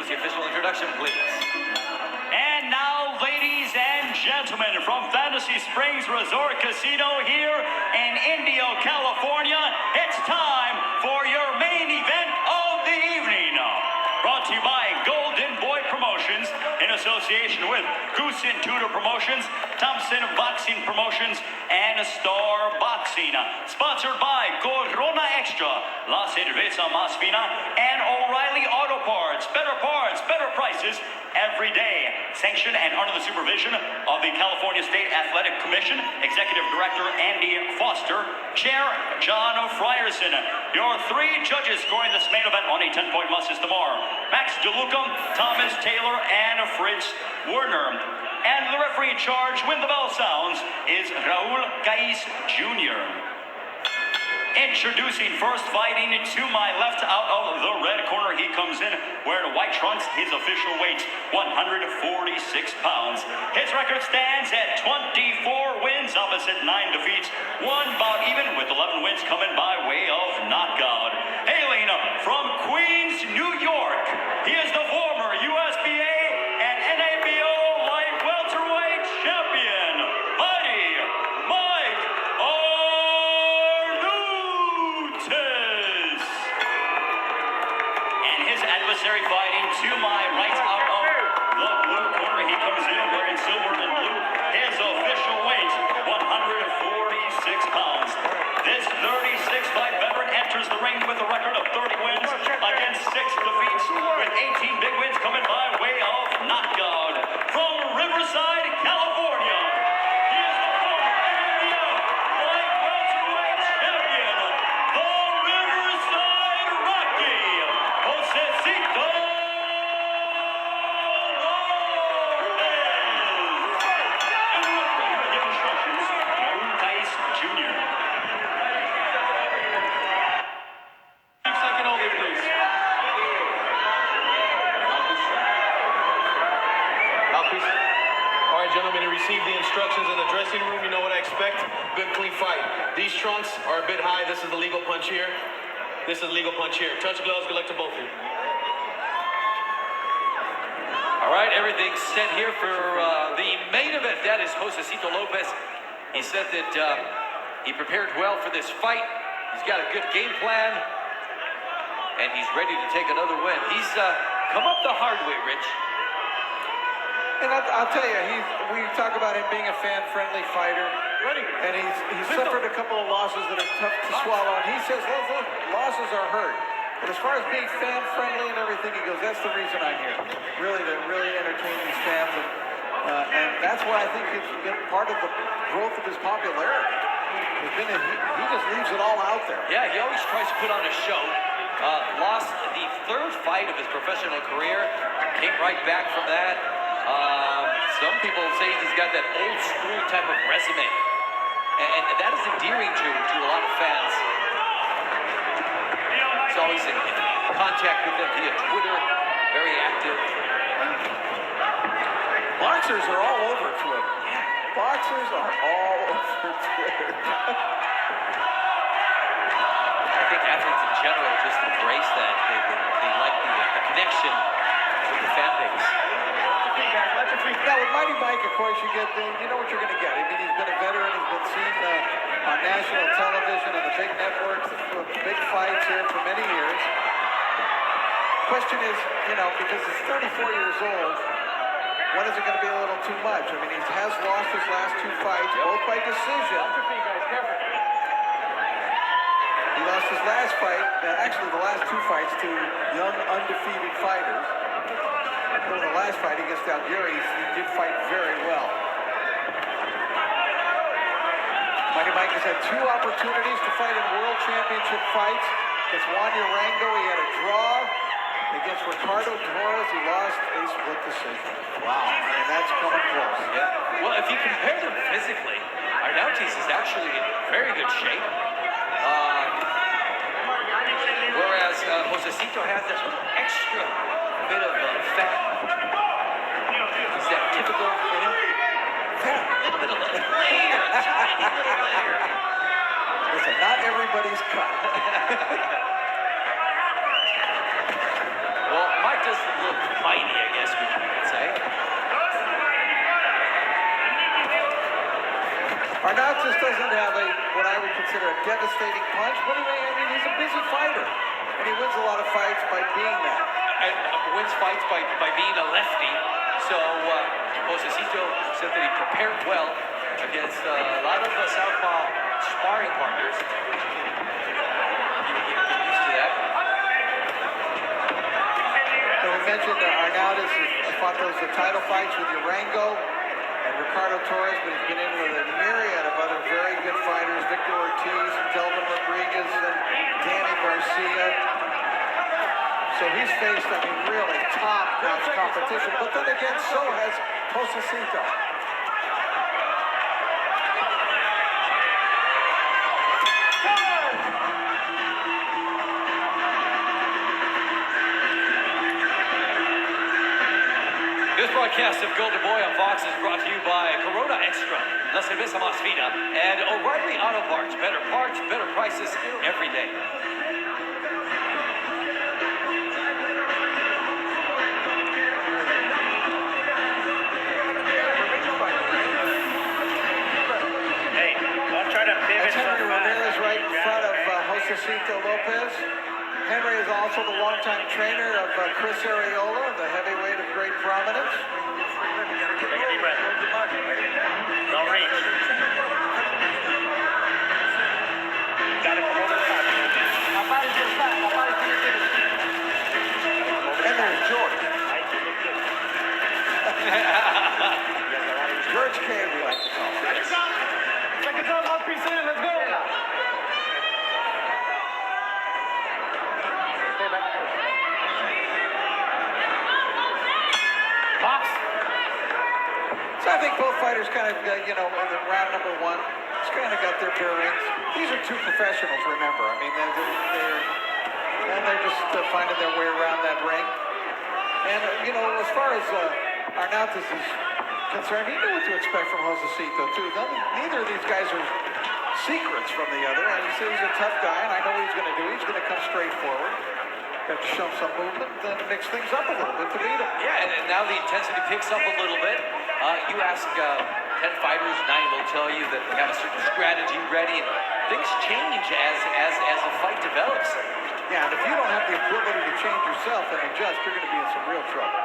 James, the official introduction, please. And now, ladies and gentlemen, from Fantasy Springs Resort Casino here in Indio, California, it's time for your main event of the evening. Brought to you by Golden Boy Promotions in association with Goose and Tudor Promotions, Thompson Boxing Promotions, and Star Boxing. Sponsored by Corona Extra, La Cerveza Más Fina, and O'Reilly Auto Parts, better prices every day. Sanctioned and under the supervision of the California State Athletic Commission, Executive Director Andy Foster, Chair John Frierson. Your three judges scoring this main event on a 10-point must is tomorrow: Max DeLuca, Thomas Taylor, and Fritz Werner. And the referee in charge when the bell sounds is Raul Cais Jr. Introducing first, fighting to my left, out of the red corner, he comes in wearing white trunks. His official weight, 146 pounds. His record stands at 24 wins, opposite 9 defeats, one bout even, with 11 wins coming by way of knockout. Hailing from Queens, New York, he is the former USBA and NABO light welterweight champion, Mighty Mike Arnaoutis. And his adversary fighting to my right, out of the blue corner, he comes in wearing silver and blue. His official weight, 146 pounds. This 36-fight veteran enters the ring with a record of 30 wins against 6 defeats, with 18 big wins coming by way of knockout. From Riverside, California, he is the former NABO light welterweight champion, the Riverside Rocky, Josesito. Gentlemen, you received the instructions in the dressing room. You know what I expect. Good, clean fight. These trunks are a bit high. This is the legal punch here. This is the legal punch here. Touch gloves. Good luck to both of you. All right, everything's set here for the main event. That is Josesito Lopez. He said that he prepared well for this fight. He's got a good game plan, and he's ready to take another win. He's come up the hard way, Rich. And I'll tell you, we talk about him being a fan-friendly fighter, and he's suffered a couple of losses that are tough to swallow. And he says those losses are hurt. But as far as being fan-friendly and everything, he goes, that's the reason I'm here, really to entertain these fans. And that's why I think it's been part of the growth of his popularity. He just leaves it all out there. Yeah, he always tries to put on a show. Lost the third fight of his professional career, came right back from that. Some people say he's got that old school type of resume, and that is endearing to a lot of fans. He's always in contact with them via Twitter, very active. Boxers are all over Twitter. Boxers are all over Twitter. I think athletes in general just embrace that. They like the connection with the fan base. Now, with Mighty Mike, of course, you know what you're going to get. I mean, he's been a veteran. He's been seen on national television, on the big networks, the big fights here for many years. Question is, because he's 34 years old, when is it going to be a little too much? I mean, he has lost his last 2 fights, both by decision. He lost his last fight, actually the last 2 fights, to young, undefeated fighters. In the last fight against Algieri, he did fight very well. Mighty Mike has had 2 opportunities to fight in world championship fights. Against Juan Urango, he had a draw. Against Ricardo Torres, he lost a split decision. Wow, and that's coming close. Yeah. Well, if you compare them physically, Arnaoutis is actually in very good shape. Whereas Josesito has that extra bit of fat. Is that typical for him? Fat. A little bit of layer, tiny little layer. Listen, not everybody's cut. Well, Mike doesn't look would consider a devastating punch, but I mean, he's a busy fighter, and he wins a lot of fights by being that. And wins fights by being a lefty. So Josesito said that he prepared well against a lot of southpaw sparring partners. Get used to that. So we mentioned Arnaoutis fought those title fights with Urango and Ricardo Torres, but he's been in with a myriad of other very good fighters, Victor Ortiz, Delvin Rodriguez, and Danny Garcia. So he's faced, I mean, really top-notch competition. But then again, so has Josesito. This broadcast of Golden Boy on Fox is brought to you by Corona Extra, La Cerveza Más Fina, and O'Reilly Auto Parts. Better parts, better prices every day. Hey, don't try to pivot That's Henry so fast. Ramirez right in front of Josesito Lopez. Henry is also the longtime trainer of Chris Arreola, the heavyweight of great prominence. Take a deep breath. Don't reach. Got it from over the top. And there's George. George K, we like to call him. Second time, mouthpiece in, let's go. Box. So I think both fighters kind of, in the round number one, just kind of got their bearings. These are two professionals, remember. I mean, they're just finding their way around that ring. And, as far as Arnaoutis is concerned, he knew what to expect from Josesito, too. Neither of these guys are secrets from the other. And he said he's a tough guy, and I know what he's going to do. He's going to come straight forward. Got to show some movement, then mix things up a little bit to beat him. Yeah, and now the intensity picks up a little bit. You ask 10 fighters, 9 will tell you that they have a certain strategy ready, and things change as the fight develops. Yeah, and if you don't have the ability to change yourself and adjust, you're going to be in some real trouble.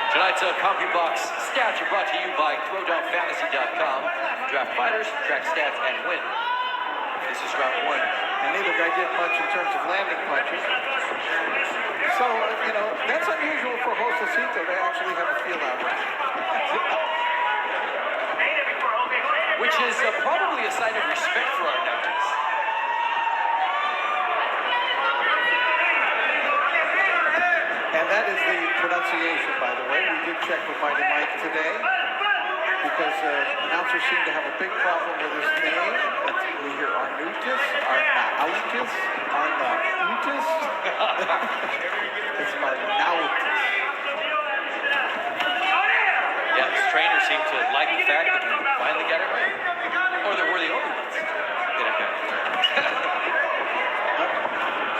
Tonight's CompuBox stats are brought to you by ThrowdownFantasy.com. Draft fighters, track stats, and win. This is round one. And neither guy did much in terms of landing punches. So, that's unusual for Josesito to actually have a feel-out round. Which is probably a sign of respect for Arnaoutis. And that is the pronunciation, by the way. We did check with Mighty Mike today because announcers seem to have a big problem with his name. We hear Arnaoutis, Arnaoutis. It's Arnaoutis. Yeah, his trainers seem to like the fact that we finally got it right. Or that we're the only ones get it right.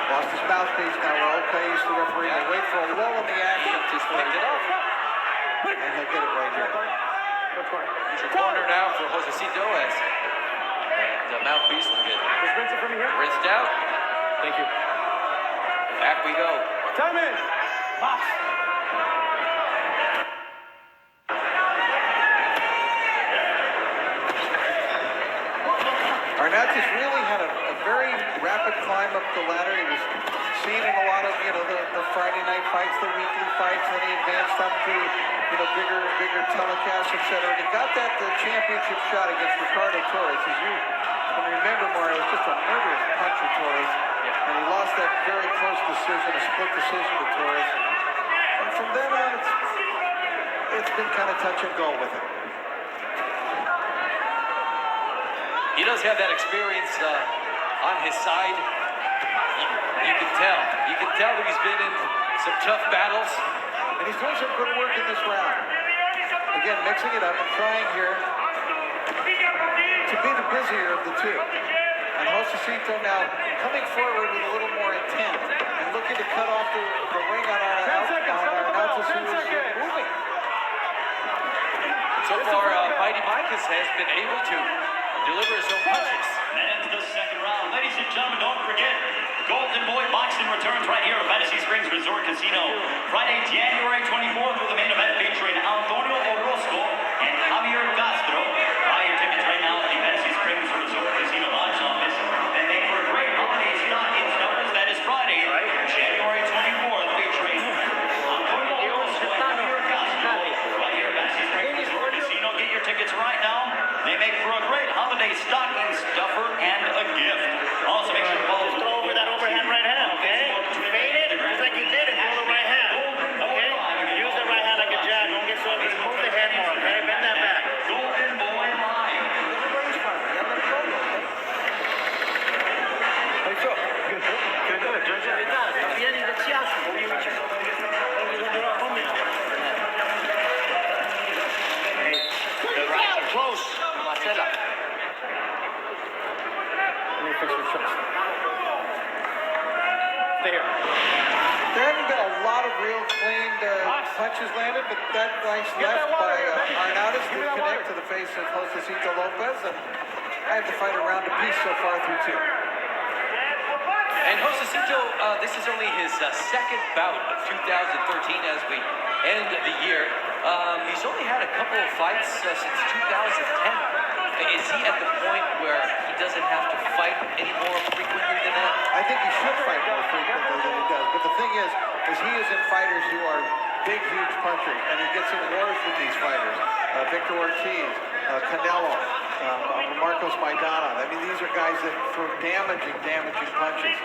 Lost his mouthpiece now. Lopez, the referee, will wait for a lull in the action. Just picked it up. And he'll get it right here. He's your corner now for Josesito as the mouthpiece will get rinsed out. Thank you. Back we go. Time in. Box. Arnaoutis really had a very rapid climb up the ladder. He was seen in a lot of, the Friday night fights, the weekly fights, then he advanced up to, bigger telecasts, etc. And he got the championship shot against Ricardo Torres. As you can remember, Mario, it was just a murderous punch to Torres. And he lost that very close decision, a split decision to Torres. And from then on, it's been kind of touch and go with him. He does have that experience on his side. You can tell. You can tell that he's been in some tough battles. And he's doing some good work in this round. Again, mixing it up and trying here to be the busier of the two. And Josesito now coming forward with a little more intent and looking to cut off the ring on Arnaoutis, who is moving. So so far, Mighty Mike has been able to deliver his own punches. That ends the second round. Ladies and gentlemen, don't forget, Golden Boy Boxing returns right here at Fantasy Springs Resort Casino. Friday, January 24th with the main event featuring Antonio Orozco and Javier Castro. Buy your tickets right now at the Fantasy Springs Resort Casino launch office. And make for a great holiday stocking stuffers. That is Friday, January 24th, featuring Antonio Orozco and Javier Castro. Right here at Fantasy Springs Resort Casino. Get your tickets right now. They make for a great holiday stocking stuffer and a gift. Also, make sure to follow. Just throw over that overhand right hand, okay? Fade it, just like you did, and throw the right hand, okay? Use the right hand like a jab. Don't get so up. Just move the head more, okay? Bend that back. Golden Boy Live. Everybody's fine. Let them go, okay? How you feel? Good. Good. Judge. The right are close. Marcela. Let me fix your chest. Stay here. There haven't been a lot of real clean punches landed, but that nice left by Arnaoutis did connect to the face of Josesito Lopez, and I have the fight around a piece so far through two. And Josesito, this is only his second bout of 2013 as we end the year. He's only had a couple of fights since 2010. Is he at the point where he doesn't have to fight any more frequently than that? I think he should fight more frequently than he does. But the thing is he is in fighters who are big, huge punchers, and he gets in wars with these fighters. Victor Ortiz, Canelo, Marcos Maidana. I mean, these are guys that throw damaging punches.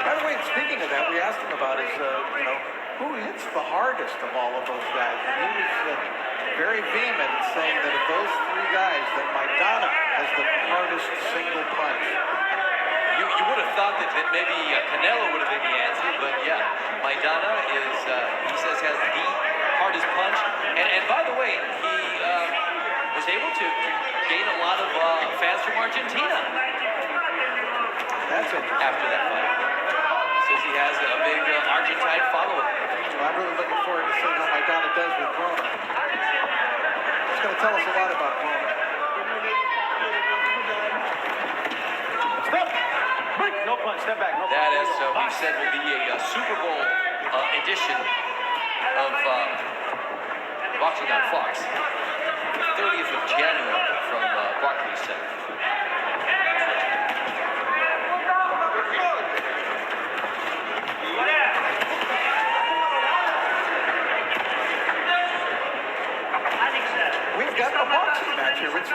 By the way, speaking of that, we asked him about his, who hits the hardest of all of those guys. And he was very vehement in saying that of those three guys, that Maidana has the hardest single punch. You would have thought that maybe Canelo would have been the answer, but yeah, Maidana is, he says, has the hardest punch. And by the way, he was able to gain a lot of fans from Argentina. That's interesting. After that fight. Says he has a big Argentine following. Well, I'm really looking forward to seeing how Maidana does with Corona. It's going to tell us a lot about Corona. Step. Break. No punch. Step back. No punch. That, as we said, will be a Super Bowl edition of Boxing on Fox. 30th of January from Barclays Center. We've got a boxing match here. It's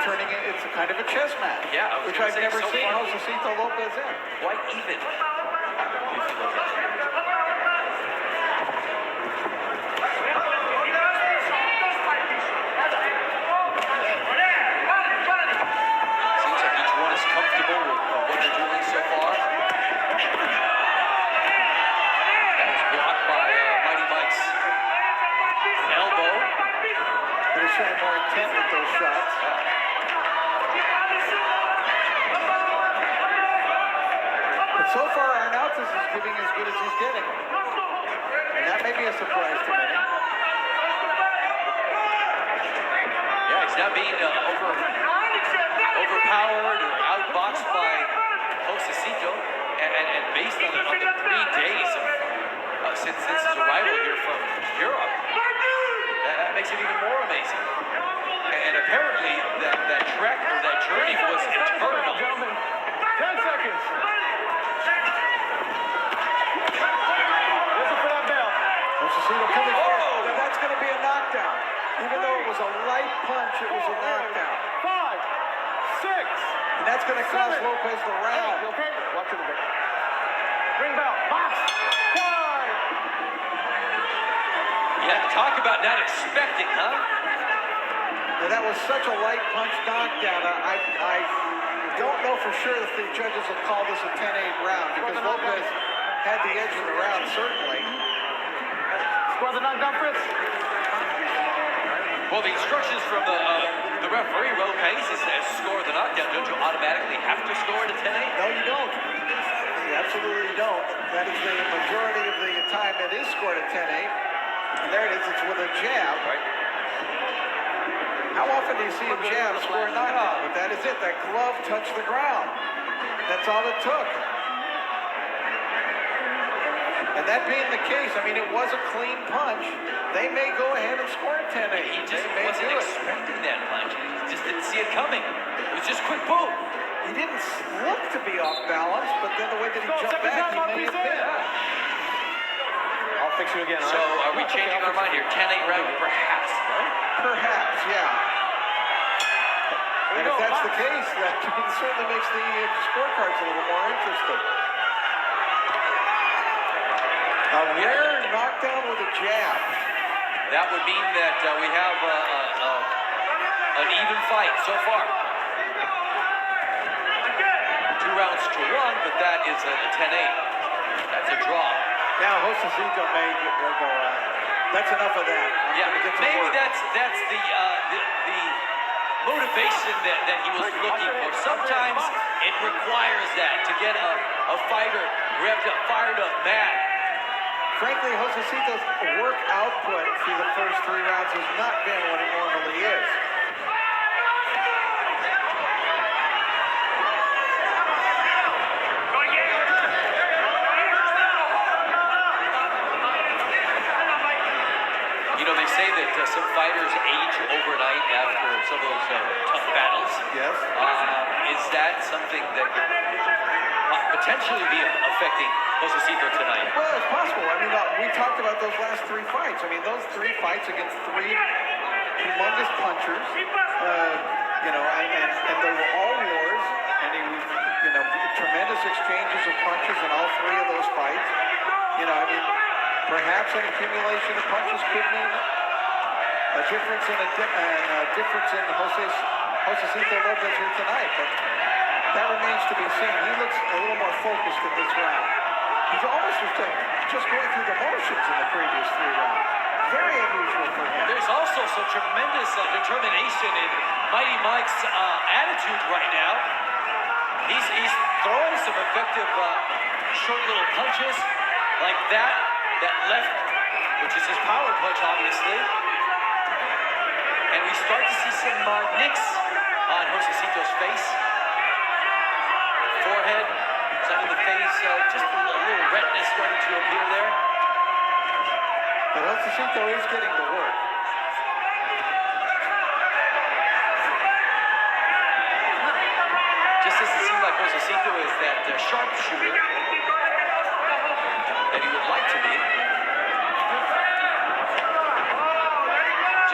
kind of a chess match. Yeah, which I've never so seen far. Josesito Lopez in. Quite even. If you look at it. Seems like each one is comfortable with what they're doing so far. That was blocked by Mighty Mike's elbow. But he's showing more intent with those shots. But so far, Arnaoutis is giving as good as he's getting. And that may be a surprise to many. Yeah, he's not being overpowered or outboxed by Josesito. And based on the 3 days of since his arrival here from Europe, that makes it even more amazing. And apparently that trek or that journey was eternal. 10 seconds. Listen for that bell. Josesito coming Oh! forward. Now that's going to be a knockdown. Even though it was a light punch, it was a knockdown. 5, 6. And that's going to cost Lopez the round. Hey, okay? Watch it a bit. Ring bell. Box. 5. Yeah, talk about not expecting, huh? And that was such a light punch knockdown. I don't know for sure if the judges will call this a 10-8 round because Lopez had the edge of the round, certainly. Score the knockdown, Fritz. Well, the instructions from the referee, Lopez, is to score the knockdown. Don't you automatically have to score it at 10-8? No, you don't. You absolutely don't. That is the majority of the time it is scored at 10-8. And there it is. It's with a jab. Right. How often do you see a jab score a knockout? But that is it. That glove touched the ground. That's all it took. And that being the case, I mean, it was a clean punch. They may go ahead and score a 10-8. He just They may wasn't do it. expecting that punch. He just didn't see it coming. It was just quick boom. He didn't look to be off balance, but then the way that he jumped back, he may have been. I'll fix you again, all So right? are we changing our mind here? 10-8 round, perhaps, right? Perhaps, yeah. And if that's the case, that certainly makes the scorecards a little more interesting. A rare knockdown with a jab. That would mean that we have an even fight so far. 2 rounds to 1, but that is a 10-8. That's a draw. Now, Josesito may go, that's enough of that. I'm Yeah, gonna get to maybe work. that's the motivation that he was looking for. Sometimes it requires that to get a fighter revved up, fired up, mad. Frankly, Josesito's work output through the first 3 rounds has not been what it normally is. You know, they say that some fighters age overnight after some of those tough battles. Yes. Is that something that could potentially be affecting Josesito tonight? Well, it's possible. I mean, we talked about those last 3 fights. I mean, those 3 fights against 3 humongous punchers, you know, and they were all wars, and he was, you know, tremendous exchanges of punches in all 3 of those fights. You know, I mean, perhaps an accumulation of punches could mean a difference in Josesito Lopez here tonight, but that remains to be seen. He looks a little more focused in this round. He's almost just going through the motions in the previous 3 rounds. Very unusual for him. There's also some tremendous determination in Mighty Mike's attitude right now. He's throwing some effective short little punches like that left, which is his power punch, obviously. And we start to see some nicks on Josesito's face. Forehead, side of the face, just a little redness starting to appear there. But Josesito is getting to work. Just doesn't seem like Josesito is that sharpshooter that he would like to be.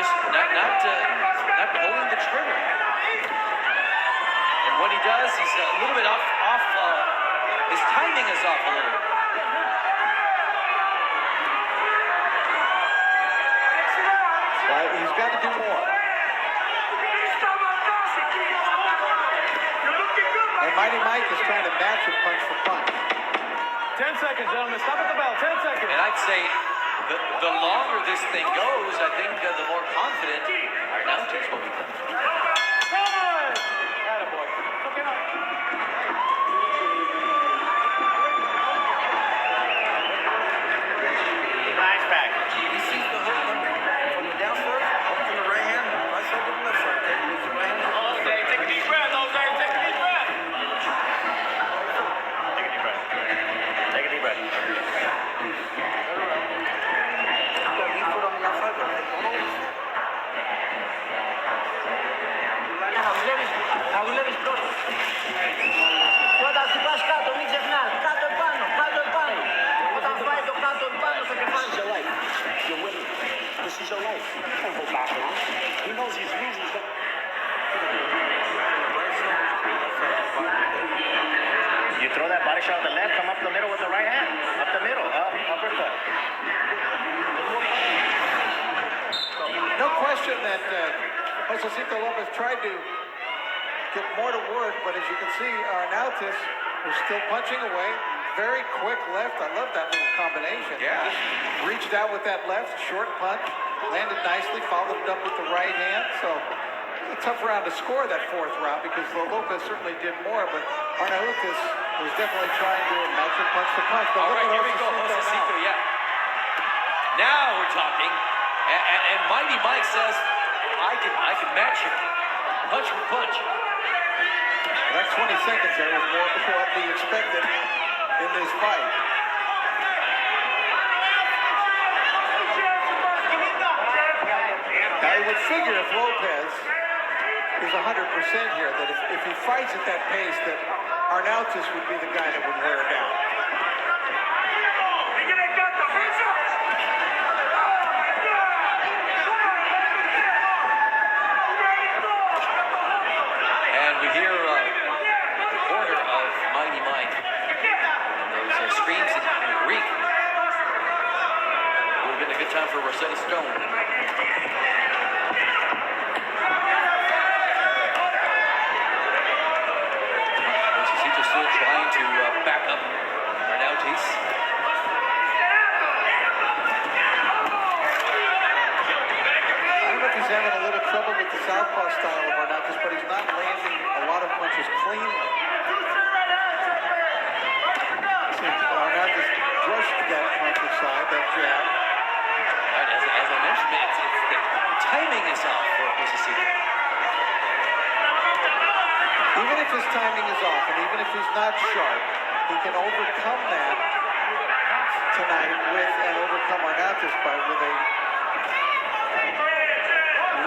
Just not pulling the trigger. And when he does, he's a little bit off. His timing is off a little. But he's got to do more. And Mighty Mike is trying to match it punch for punch. 10 seconds, gentlemen. Stop at the bell. 10 seconds. And I'd say the longer this thing goes, I think the more confident Arnaoutis will become. Nice back. He sees the hook from the downstairs, up from the right hand, right side to the left side. There's the right hand. Jose, take a deep breath. Jose, take a deep breath. Take a deep breath. Take a deep breath. Όταν χτυπάς κάτω, μην ξεχνάς. Κάτω επάνω, κάτω επάνω. Όταν φάει το κάτω επάνω, θα κεφάλι. Your life. You're winning. This is your life. You can't go back on. He knows he's losing. He's got... You throw that body shot on the left, come up the middle with the right hand. Up the middle, uppercut. No question that Josesito Lopez tried to get more to work, but as you can see, Arnaoutis was still punching away. Very quick left. I love that little combination. Yeah. Just reached out with that left, short punch, landed nicely, followed it up with the right hand. So a tough round to score that 4th round because Lopez certainly did more, but Arnaoutis was definitely trying to match him punch for punch. But All look right, at here we go, Josesito, yeah. Now we're talking. And Mighty Mike says, I can match him punch for punch. That 20 seconds there was more than what we expected in this fight. Now, I would figure if Lopez is 100% here, that if he fights at that pace, that Arnaoutis would be the guy that would wear down. And we hear the corner of Mighty Mike. Those screams in Greek. Would have been a good time for Rosetta Stone. Josesito still trying to back up Arnaoutis. I don't know if he's having a little trouble with the southpaw style of Arnaoutis, but he's not landing a lot of punches cleanly. Arnaoutis brushed that punch aside, that jab. Right, as I mentioned, the timing is off for Josesito. Even if his timing is off, and even if he's not sharp, he can overcome that tonight and overcome Arnaoutis with a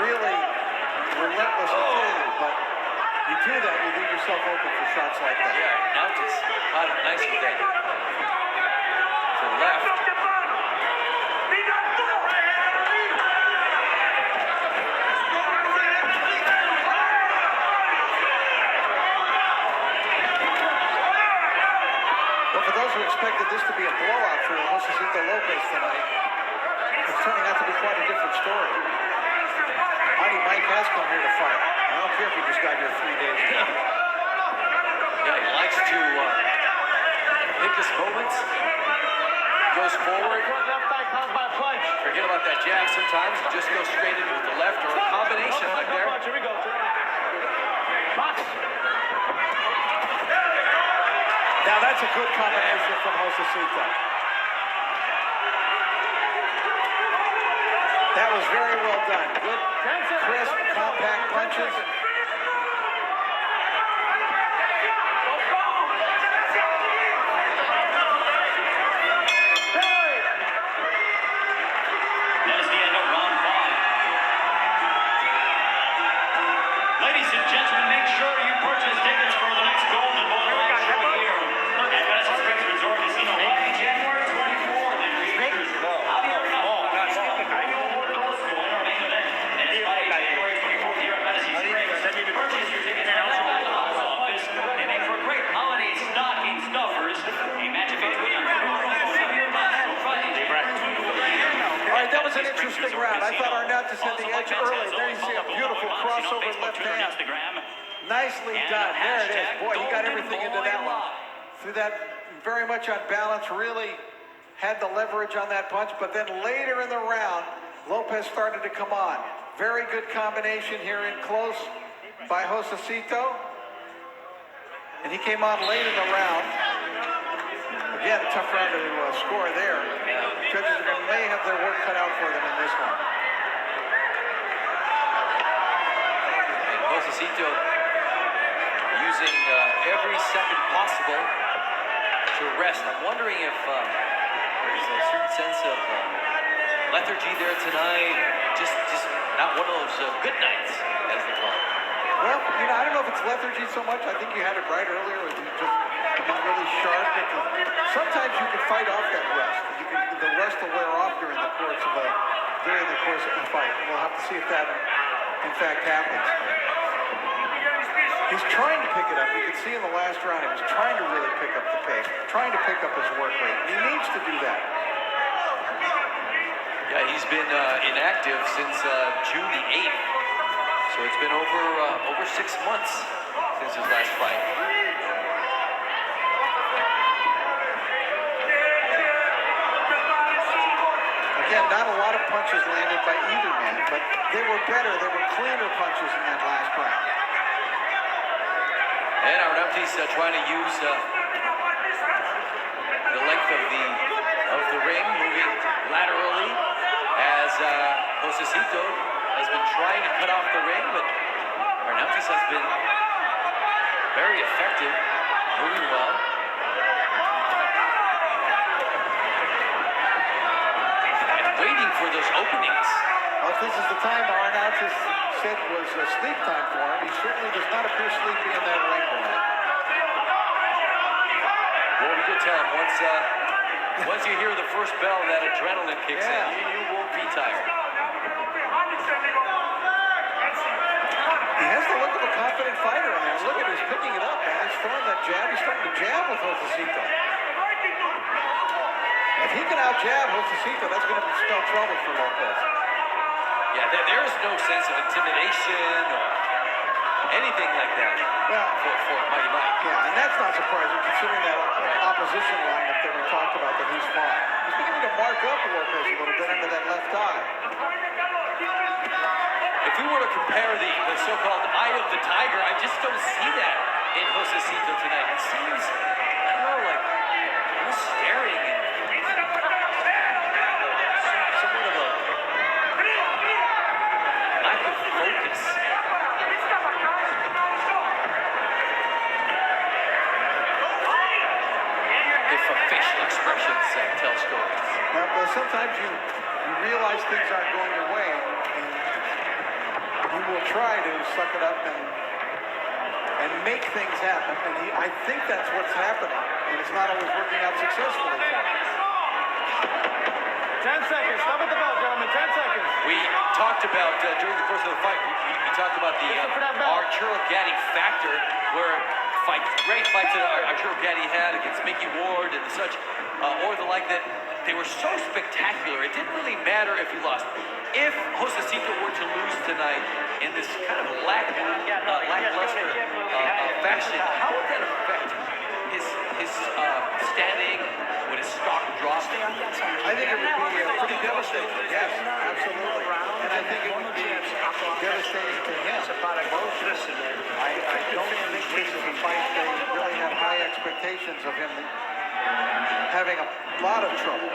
really relentless authority. But you do that, you leave yourself open for shots like that. Yeah, Arnaoutis caught it nice with that. To the left. But for those who expected this to be a blowout for Josesito Lopez tonight, it's turning out to be quite a different story. Mighty Mike has come here to fight. I don't care if he just got here 3 days ago. Yeah, he likes to pick his moments. Goes forward. Forget about that jab sometimes. Just go straight in with the left or a combination like there. Here we go. Now that's a good combination from Josesito. That was very well done. Good, crisp, compact punches. That is the end of round 5. Ladies and gentlemen, make sure you purchase tickets for the next Golden Boy live show here at Madison Springs Resort Casino live January 24th. And features Javier Arnaoutis, the winner of main event, and it's by January 24th here at Madison Springs. Purchase your tickets at the box office. They make for great holiday stocking stuffers. A match between Javier Arnaoutis Friday, January 24th. All right, that was an interesting round. I thought Arnaoutis had the edge early. There you see a beautiful crossover left hand. Nicely done. There it is. Boy, he got everything into that one. Threw that very much on balance, really had the leverage on that punch, but then later in the round, Lopez started to come on. Very good combination here in close by Josesito. And he came on late in the round. Again, tough round to score there. Judges may have their work cut out for them in this one. Josesito using every second possible to rest. I'm wondering if there's a certain sense of lethargy there tonight. Just not one of those good nights, as they call it. Well, I don't know if it's lethargy so much. I think you had it right earlier. It was just really sharp. Sometimes you can fight off that rest. The rest will wear off during the course of a fight. We'll have to see if that in fact happens. He's trying to pick it up. You could see in the last round, he was trying to really pick up the pace, trying to pick up his work rate. He needs to do that. Yeah, he's been inactive since June the 8th. So it's been over 6 months since his last fight. Again, not a lot of punches landed by either man, but they were better. They were cleaner punches in that last round. And Arnaoutis trying to use the length of the ring, moving laterally as Josesito has been trying to cut off the ring, but Arnaoutis has been very effective, moving well. And waiting for those openings. Well, if this is the time Arnaoutis said was sleep time for him, he certainly does not appear sleepy in that ring tonight. Well, we did tell him once you hear the first bell, that adrenaline kicks in. You won't be tired. He has the look of a confident fighter in there. Look at him, he's picking it up, man. He's throwing that jab. He's starting to jab with Josesito. If he can out-jab Josesito, that's going to spell trouble for Lopez. Yeah, there is no sense of intimidation or anything like that for Mighty Mike. Yeah, and that's not surprising considering that opposition lineup that we talked about that he's fought. He's beginning to mark up Lopez a little bit under that left eye. If we were to compare the so-called eye of the tiger, I just don't see that in Josesito tonight. It seems, I don't know, like almost staring and somewhat of a lack of focus. If a facial expressions tell stories. Now, but sometimes you realize things aren't going your way, and you will try to suck it up and make things happen. And I think that's what's happening, and it's not always working out successfully for him. 10 seconds. Stop at the bell, gentlemen. 10 seconds. We talked about, during the course of the fight, we talked about the Arturo Gatti factor, where great fights that Arturo Gatti had against Mickey Ward and such, or the like, that they were so spectacular, it didn't really matter if he lost. If Josesito were to lose tonight in this kind of lackluster fashion, how would that affect his standing? Would his stock drop? I think it would be pretty devastating. Yes, absolutely. And I think it would be devastating to him. I don't think this is a fight they really have high expectations of him having a lot of trouble.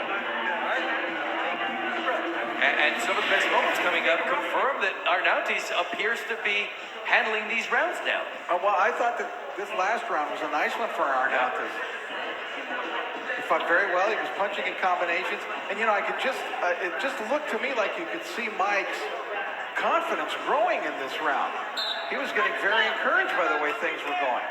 And some of the best moments coming up confirm that Arnaoutis appears to be handling these rounds now. Well, I thought that this last round was a nice one for Arnaoutis. He fought very well. He was punching in combinations. And, you know, I could just, it just looked to me like you could see Mike's confidence growing in this round. He was getting very encouraged by the way things were going.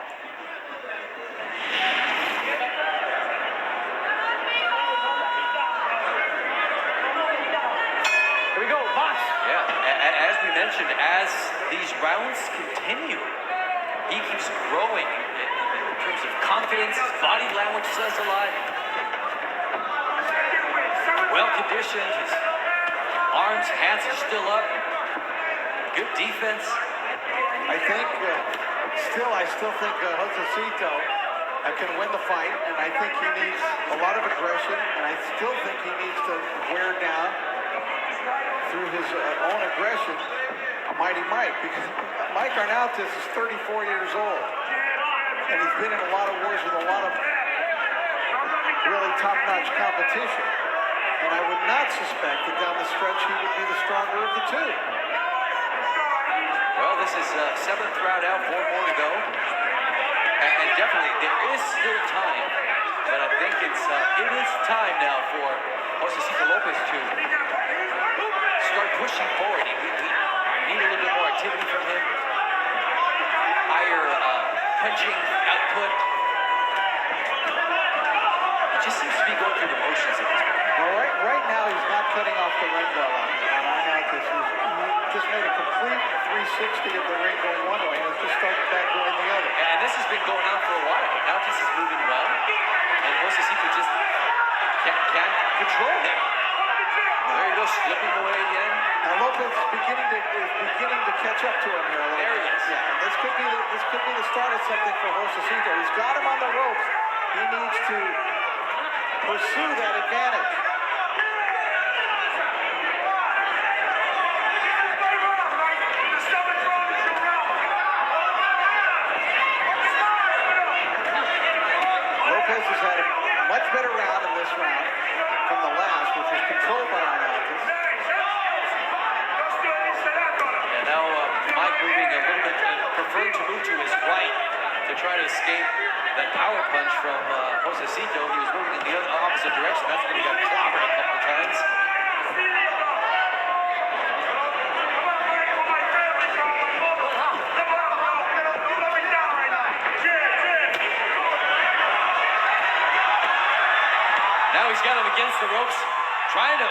Here we go. Box. Yeah, as we mentioned, as these rounds continue, he keeps growing in terms of confidence. His body language says a lot. Well conditioned, his arms, hands are still up. Good defense. I think, I still think Josesito can win the fight, and I think he needs a lot of aggression, and I still think he needs to wear down through his own aggression Mighty Mike, because Mike Arnaoutis is 34 years old, and he's been in a lot of wars with a lot of really top-notch competition. And I would not suspect that down the stretch he would be the stronger of the two. Well, this is 7th round out, 4 more to go. And definitely, there is still time. But I think it is time now for Josesito Lopez to start pushing forward. We need a little bit more activity from him. Higher punching output. He just seems to be going through the motions at this point. Well, right now he's not cutting off the ring well on Arnaoutis. He's just made a complete 360 of the ring going one way and has just started back going the other. And this has been going on for a while. Arnaoutis is moving well, and Josesito just can't control him. There he goes, slipping away again. Now Lopez is beginning to catch up to him here a little There he bit. is. Yeah, and this could be the start of something for Josesito. He's got him on the ropes. He needs to pursue that advantage. Lopez has had a much better round in this round from the last, which was controlled by Arnaoutis. preferred to move to his right to try to escape that power punch from Josesito. He was moving in the opposite direction. That's when he got clobbered a couple of times. Now he's got him against the ropes, trying to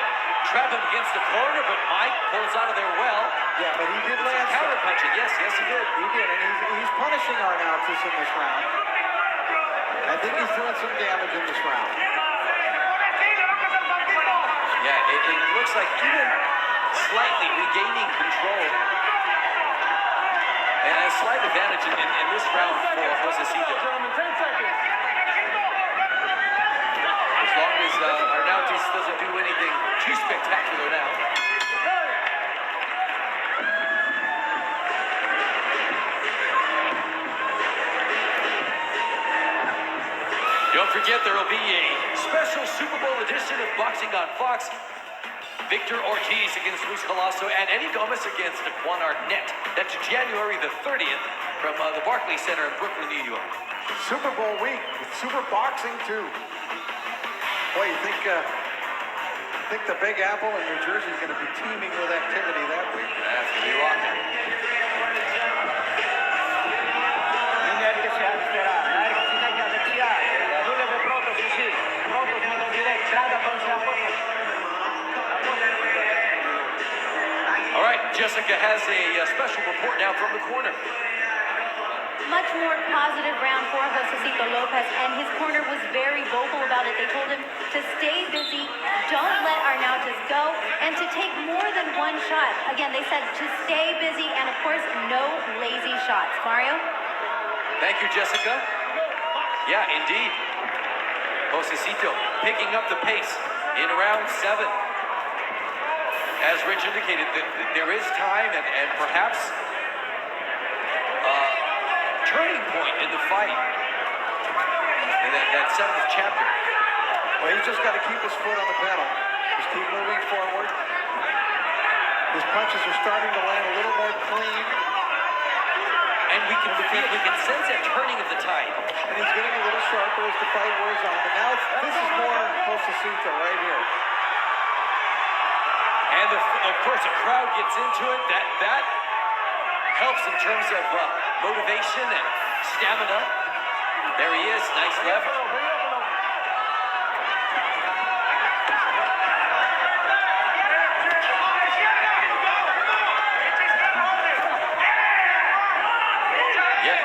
trap him against the corner, but Mike pulls out of there well. Yeah, but he did land Counter punching, yes, he did. He did, and he's punishing Arnaoutis in this round. I think he's doing some damage in this round. Yeah, it looks like even slightly regaining control. And a slight advantage in this round for Josesito. As long as Arnaoutis doesn't do anything too spectacular now. Don't forget there will be a special Super Bowl edition of Boxing on Fox. Victor Ortiz against Luis Colasso and Eddie Gomez against Juan Arnett. That's January the 30th from the Barclays Center in Brooklyn, New York. Super Bowl week with Super Boxing too. Boy, you think the Big Apple in New Jersey is going to be teeming with activity that week? That's going to be rocking. All right, Jessica has a special report now from the corner. Much more positive round for Josesito Lopez, and his corner was very vocal about it. They told him to stay busy, don't let Arnaoutis go, and to take more than one shot. Again, they said to stay busy, and of course, no lazy shots. Mario? Thank you, Jessica. Yeah, indeed. Josesito picking up the pace in round 7. As Rich indicated, there is time and perhaps turning point in the fight in that 7th chapter. Well, he's just got to keep his foot on the pedal. Just keep moving forward. His punches are starting to land a little more clean. And we can sense that turning of the tide. And he's getting a little sharper as the fight wears on. But now this is more Josesito right here. And of course, the crowd gets into it. That helps in terms of motivation and stamina. There he is, nice left. Yeah,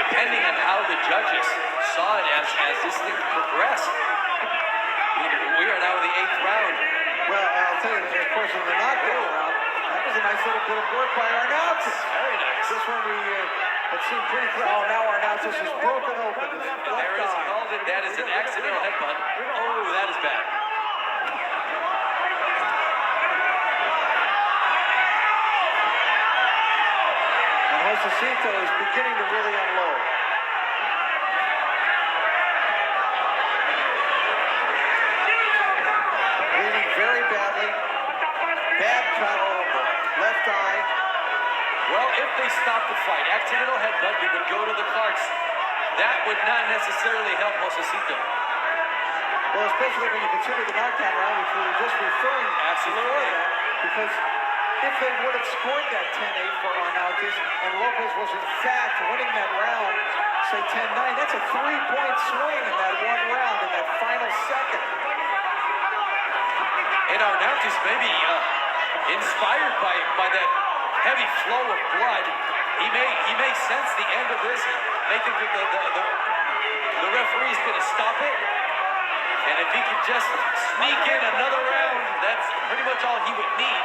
depending on how the judges saw it as this thing progressed. We are now in the 8th round. Well, I'll tell you, of course, in the knockdown round, that was a nice little bit of work by Arnaoutis. Very nice. This one it seemed pretty clear. Oh, now Arnaoutis is broken open. His left There is eye. called it. That is an accidental headbutt. Oh, that is bad. And Josesito is beginning to really unload. Bleeding very badly. Bad cut over. Left eye. Well, if they stop the fight, accidental headbutt, we would go to the cards. That would not necessarily help Josesito. Well, especially when you consider the knockdown round, which we were just referring before that, because if they would have scored that 10-8 for Arnaoutis, and Lopez was in fact winning that round, say 10-9, that's a 3-point swing in that one round, in that final second. And Arnaoutis may be inspired by that heavy flow of blood. He may sense the end of this. He may think that the referee is going to stop it. And if he could just sneak in another round, that's pretty much all he would need.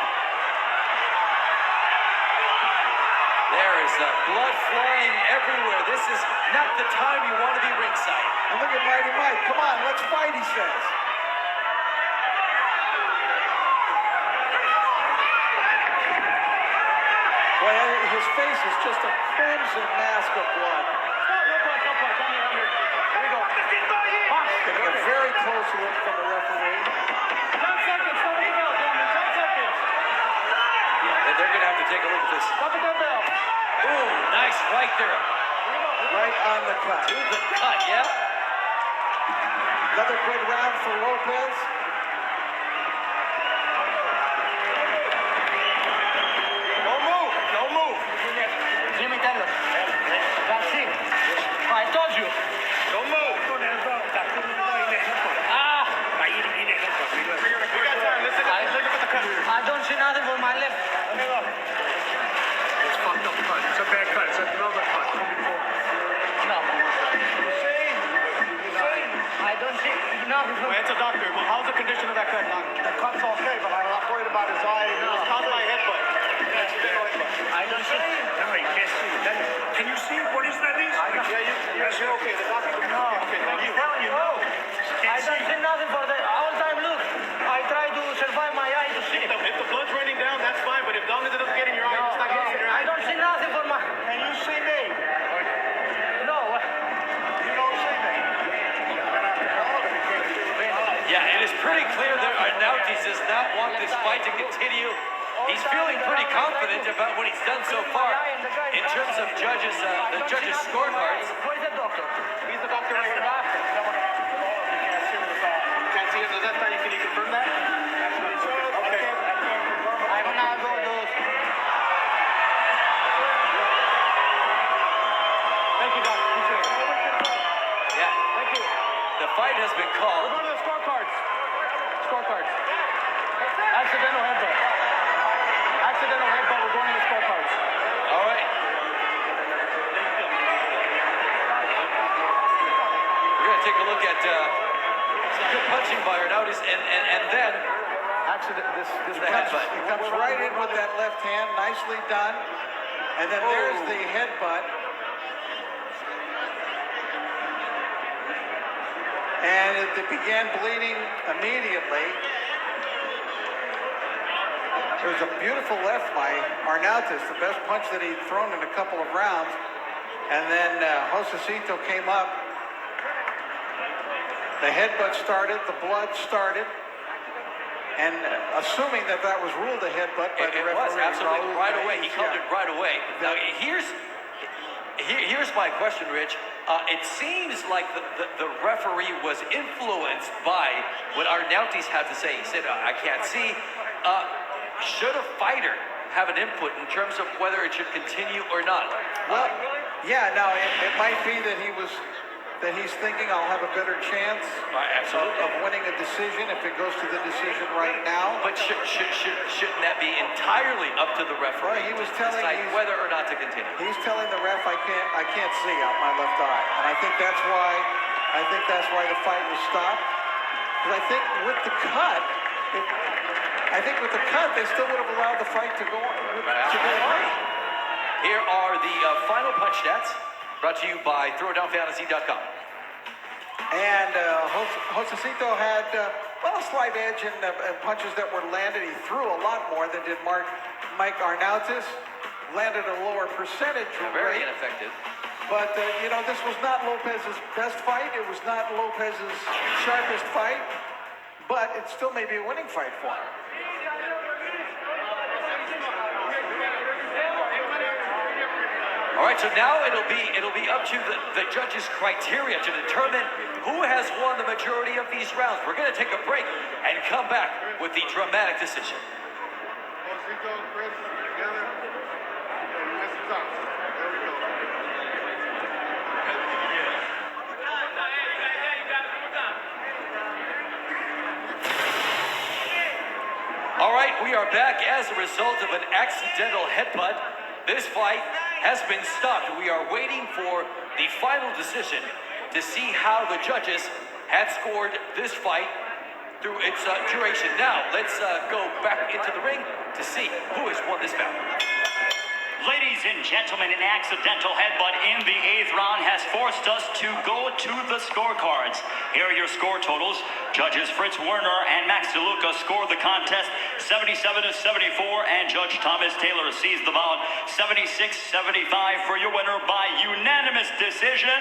There is blood flying everywhere. This is not the time you want to be ringside. And look at Mighty Mike. Come on, let's fight, he says. Boy, his face is just a crimson mask of blood. Getting a very close look from the referee. Yeah, they're going to have to take a look at this. Ooh, nice Nice right there. Right on the cut. To the cut, yeah. Another good round for Lopez. Don't move. Don't move. Jimmy Taylor. That's it. I told you. Don't move. Ah, We got time. Let's look at the cut. I don't see nothing for my left. It's fucked up cut. It's a bad cut. It's another cut. No. I don't see nothing for Well, it's a doctor. Well, how's the condition of that cut, doc? The cut's okay, but I'm not worried about his eye. It was caused by headbutt. Accidental headbutt. I don't see. No, you can't see. Can you see what is that? Yes, you're okay. The doctor. No. Okay, thank you. I'm telling you, no. I don't see nothing for the all time look. I try to survive my eye to see. If the blood's raining down, that's fine. But if down ends up getting your eye, No, it's not getting in your I eye. don't see nothing for my. Can you see me? No. You don't see me. You're gonna have to call him. You can't see with the eye. Yeah, it is pretty clear that Arnaoutis does not want this fight to continue. He's feeling pretty confident about what he's done so far in terms of the judges' scorecards. Where's the doctor? He's the doctor right here. You can't see with his eye. Can't see it. Does that time? Can you confirm that? Okay. I'm gonna go to. Thank you, doc. Appreciate it. Yeah, Thank you. the fight has been We're called. going to the scorecards. Scorecards. Accidental headbutt. Accidental headbutt. We're going to the scorecards. All right. We're going to take a look at some good punching by Arnaoutis and then This the headbutt. He comes right in with that left hand. Nicely done. And then there's the headbutt. And it began bleeding immediately. It was a beautiful left by Arnaoutis, the best punch that he'd thrown in a couple of rounds. And then Josesito came up. The headbutt started, the blood started. And assuming that was ruled a headbutt by the It referee. was absolutely Raul right away. He Ruiz, called yeah. it right away. Now here's my question, Rich. It seems like the referee was influenced by what Arnaoutis had to say. He said, "I can't see." Should a fighter have an input in terms of whether it should continue or not? Well, yeah. Now it might be that he's thinking I'll have a better chance Absolutely. of winning a decision if it goes to the decision right now. But shouldn't that be entirely up to the referee? Well, he was to telling- decide he's- whether or not to continue? He's telling the ref I can't see out my left eye, and I think that's why the fight was stopped. Because I think with the cut, they still would have allowed the fight to go on. Here are the final punch stats brought to you by ThrowdownFantasy.com. And Josesito had a slight edge in punches that were landed. He threw a lot more than did Mike Arnaoutis. Landed a lower percentage Very rate. ineffective. But, this was not Lopez's best fight. It was not Lopez's sharpest fight. But it still may be a winning fight for him. All right, so now it'll be up to the judges' criteria to determine who has won the majority of these rounds. We're going to take a break and come back with the dramatic decision. Josesito, Chris, together. And Mr. Thompson. There we go. All right, we are back as a result of an accidental headbutt. This fight has been stopped. We are waiting for the final decision to see how the judges had scored this fight through its duration. Now, let's go back into the ring to see who has won this bout. Ladies and gentlemen, an accidental headbutt in the 8th round has forced us to go to the scorecards. Here are your score totals. Judges Fritz Werner and Max DeLuca scored the contest 77-74, and Judge Thomas Taylor sees the bout 76-75 for your winner by unanimous decision,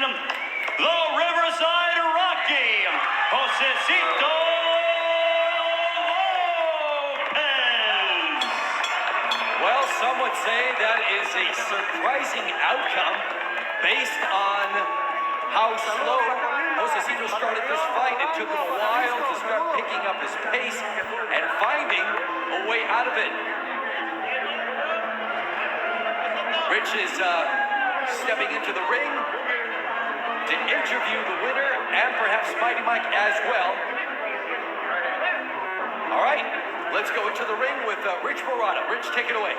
the Riverside Rocky, Josesito Lopez. Well, someone would say that is a surprising outcome based on how slow Josesito started this fight. It took him a while to start picking up his pace and finding a way out of it. Rich is stepping into the ring to interview the winner and perhaps Mighty Mike as well. All right, let's go into the ring with Rich Morata. Rich, take it away.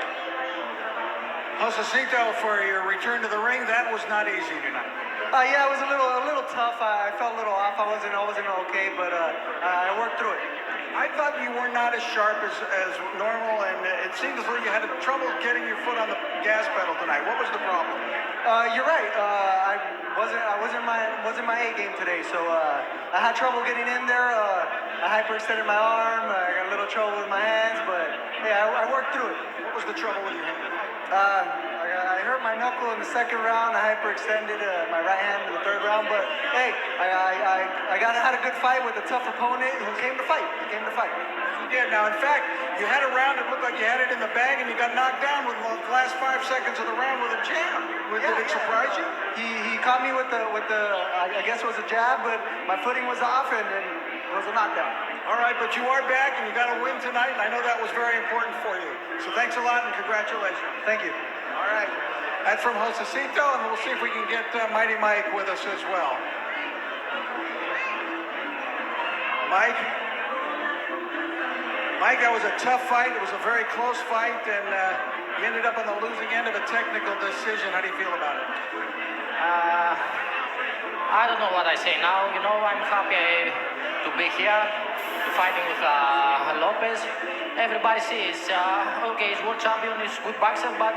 Josesito, for your return to the ring, that was not easy tonight. Yeah, it was a little tough. I felt a little off. I wasn't okay, but I worked through it. I thought you were not as sharp as normal, and it seemed as though you had trouble getting your foot on the gas pedal tonight. What was the problem? You're right. I wasn't my A game today, so I had trouble getting in there. I hyperextended my arm. I got a little trouble with my hands, but yeah, I worked through it. What was the trouble with your hand? I hurt my knuckle in the second round. I hyperextended my right hand in the third round, but hey, I had a good fight with a tough opponent who came to fight. He came to fight. You did. Now, in fact, you had a round that looked like you had it in the bag, and you got knocked down with the last 5 seconds of the round with a jab. Did it surprise you? He caught me with the I guess it was a jab, but my footing was off, and it was a knockdown. All right, but you are back, and you got a win tonight, and I know that was very important for you. So thanks a lot, and congratulations. Thank you. All right. That's from Josesito, and we'll see if we can get Mighty Mike with us as well. Mike, that was a tough fight. It was a very close fight, and you ended up on the losing end of a technical decision. How do you feel about it? I don't know what I say now. You know, I'm happy to be here, fighting with Lopez. Everybody sees, okay, he's world champion, he's good boxer, but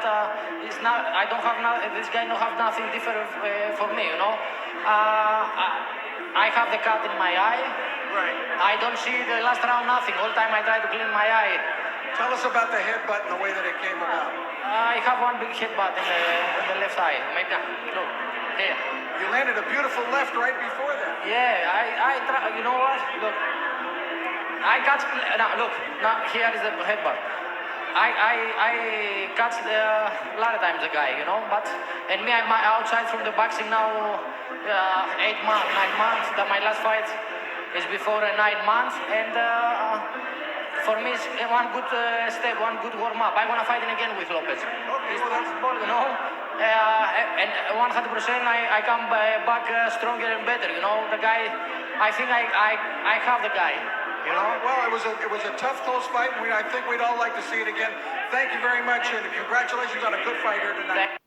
it's not. I don't have this guy don't have nothing different for me. You know, I have the cut in my eye. Right. I don't see the last round nothing. All time I try to clean my eye. Tell us about the headbutt and the way that it came about. I have one big headbutt in the left eye. Maybe look here. You landed a beautiful left right before that. Yeah, I try. You know what? Look, I catch. Now look. Now here is the headbutt. I catch a lot of times the guy. You know, but and me, I'm outside from the boxing now. 8 months, 9 months. That my last fight is before 9 months, and for me, it's one good step, one good warm up. I wanna fight again with Lopez. Okay, It's well, that's possible, you know. And 100%, I come back stronger and better. You know, the guy. I think I have the guy. You know. Well, it was a tough, close fight. I think we'd all like to see it again. Thank you very much, and congratulations on a good fight here tonight.